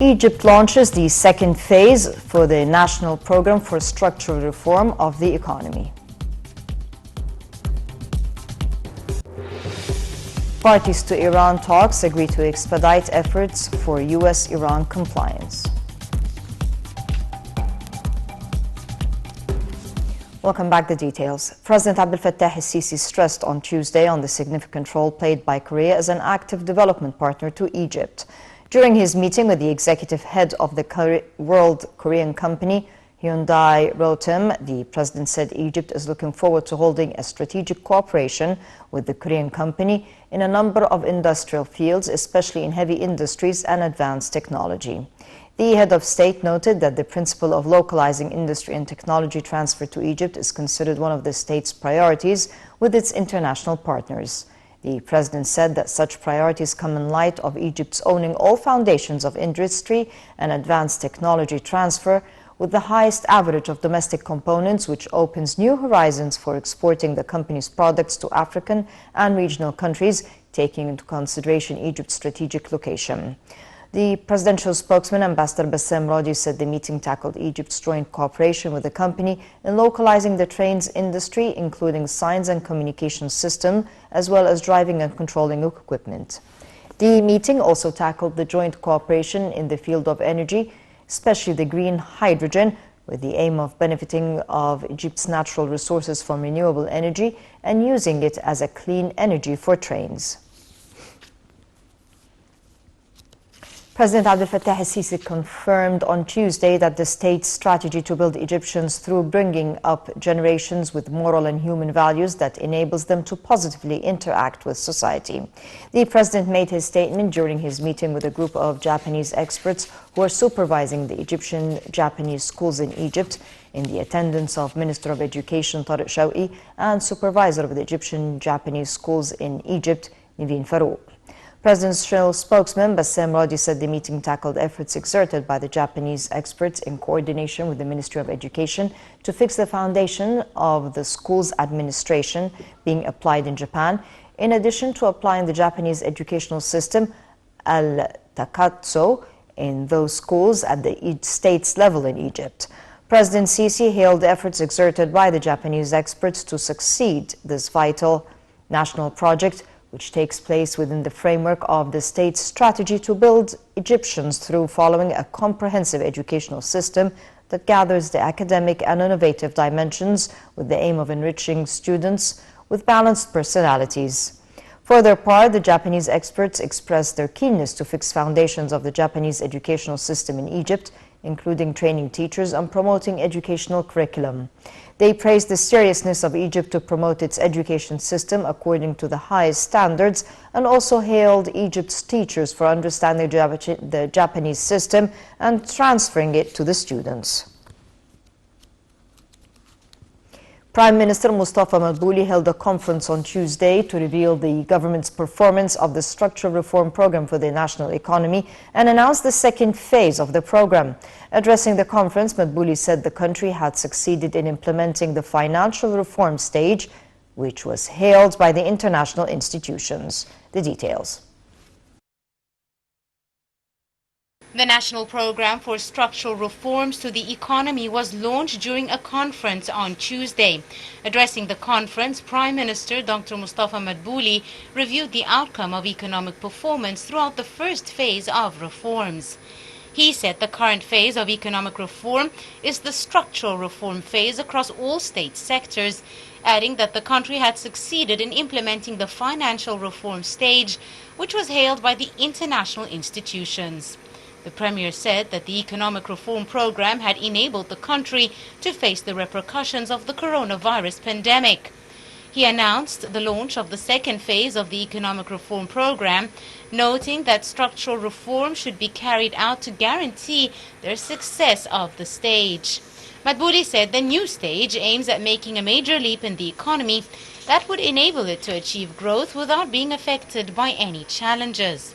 Egypt launches the second phase for the National Program for Structural Reform of the Economy. Parties to Iran talks agree to expedite efforts for U.S.-Iran compliance. Welcome back. The details. President Abdel Fattah el-Sisi stressed on Tuesday on the significant role played by Korea as an active development partner to Egypt. During his meeting with the executive head of the World Korean company, Hyundai Rotem, the president said Egypt is looking forward to holding a strategic cooperation with the Korean company in a number of industrial fields, especially in heavy industries and advanced technology. The head of state noted that the principle of localizing industry and technology transfer to Egypt is considered one of the state's priorities with its international partners. The president said that such priorities come in light of Egypt's owning all foundations of industry and advanced technology transfer, with the highest average of domestic components, which opens new horizons for exporting the company's products to African and regional countries, taking into consideration Egypt's strategic location. The presidential spokesman, Ambassador Bassem Rodi, said the meeting tackled Egypt's joint cooperation with the company in localizing the trains industry, including signs and communication system, as well as driving and controlling equipment. The meeting also tackled the joint cooperation in the field of energy, especially the green hydrogen, with the aim of benefiting of Egypt's natural resources from renewable energy and using it as a clean energy for trains. President Abdel Fattah el-Sisi confirmed on Tuesday that the state's strategy to build Egyptians through bringing up generations with moral and human values that enables them to positively interact with society. The president made his statement during his meeting with a group of Japanese experts who are supervising the Egyptian-Japanese schools in Egypt, in the attendance of Minister of Education Tariq Shawqi and Supervisor of the Egyptian-Japanese schools in Egypt, Niveen Farouk. Presidential spokesman Bassem Rodi said the meeting tackled efforts exerted by the Japanese experts in coordination with the Ministry of Education to fix the foundation of the school's administration being applied in Japan, in addition to applying the Japanese educational system, al-Takatsu, in those schools at the state's level in Egypt. President Sisi hailed efforts exerted by the Japanese experts to succeed this vital national project, which takes place within the framework of the state's strategy to build Egyptians through following a comprehensive educational system that gathers the academic and innovative dimensions with the aim of enriching students with balanced personalities. For their part, the Japanese experts expressed their keenness to fix foundations of the Japanese educational system in Egypt, including training teachers and promoting educational curriculum. They praised the seriousness of Egypt to promote its education system according to the highest standards and also hailed Egypt's teachers for understanding the Japanese system and transferring it to the students. Prime Minister Mustafa Madbouli held a conference on Tuesday to reveal the government's performance of the structural reform program for the national economy and announce the second phase of the program. Addressing the conference, Madbouli said the country had succeeded in implementing the financial reform stage, which was hailed by the international institutions. The details. The National Program for Structural Reforms to the Economy was launched during a conference on Tuesday. Addressing the conference, Prime Minister Dr. Mustafa Madbouli reviewed the outcome of economic performance throughout the first phase of reforms. He said the current phase of economic reform is the structural reform phase across all state sectors, adding that the country had succeeded in implementing the financial reform stage, which was hailed by the international institutions. The Premier said that the economic reform program had enabled the country to face the repercussions of the coronavirus pandemic. He announced the launch of the second phase of the economic reform program, noting that structural reform should be carried out to guarantee their success of the stage. Madbouli said the new stage aims at making a major leap in the economy that would enable it to achieve growth without being affected by any challenges.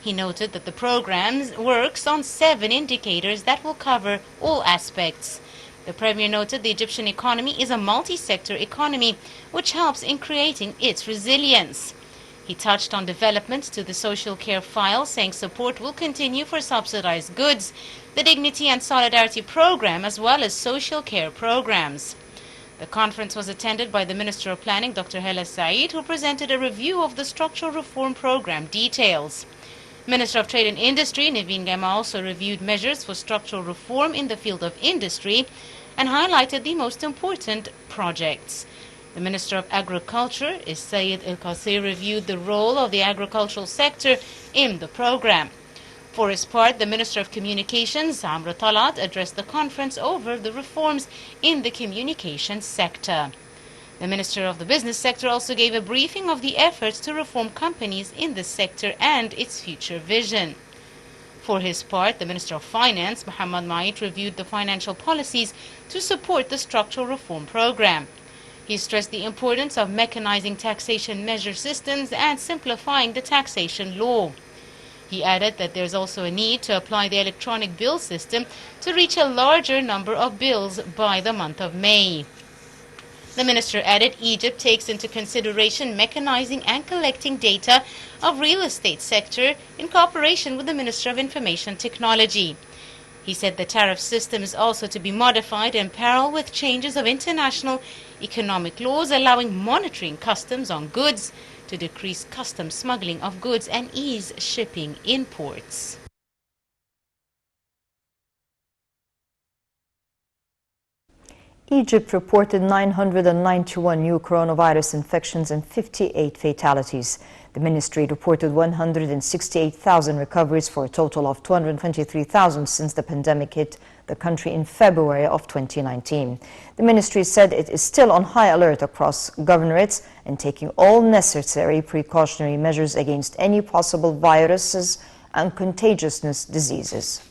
He noted that the program works on 7 indicators that will cover all aspects. The Premier noted the Egyptian economy is a multi-sector economy which helps in creating its resilience. He touched on developments to the social care file, saying support will continue for subsidized goods, the Dignity and Solidarity program, as well as social care programs. The conference was attended by the Minister of Planning, Dr. Hela Said, who presented a review of the structural reform program details. Minister of Trade and Industry, Naveen Gema, also reviewed measures for structural reform in the field of industry and highlighted the most important projects. The Minister of Agriculture, Sayed El-Qasir, reviewed the role of the agricultural sector in the program. For his part, the Minister of Communications, Amr Talat, addressed the conference over the reforms in the communications sector. The Minister of the Business Sector also gave a briefing of the efforts to reform companies in the sector and its future vision. For his part, the Minister of Finance, Muhammad Mait, reviewed the financial policies to support the structural reform program. He stressed the importance of mechanizing taxation measure systems and simplifying the taxation law. He added that there is also a need to apply the electronic bill system to reach a larger number of bills by the month of May. The minister added Egypt takes into consideration mechanizing and collecting data of real estate sector in cooperation with the Minister of Information Technology. He said the tariff system is also to be modified in parallel with changes of international economic laws allowing monitoring customs on goods to decrease customs smuggling of goods and ease shipping imports. Egypt reported 991 new coronavirus infections and 58 fatalities. The ministry reported 168,000 recoveries for a total of 223,000 since the pandemic hit the country in February of 2019. The ministry said it is still on high alert across governorates and taking all necessary precautionary measures against any possible viruses and contagiousness diseases.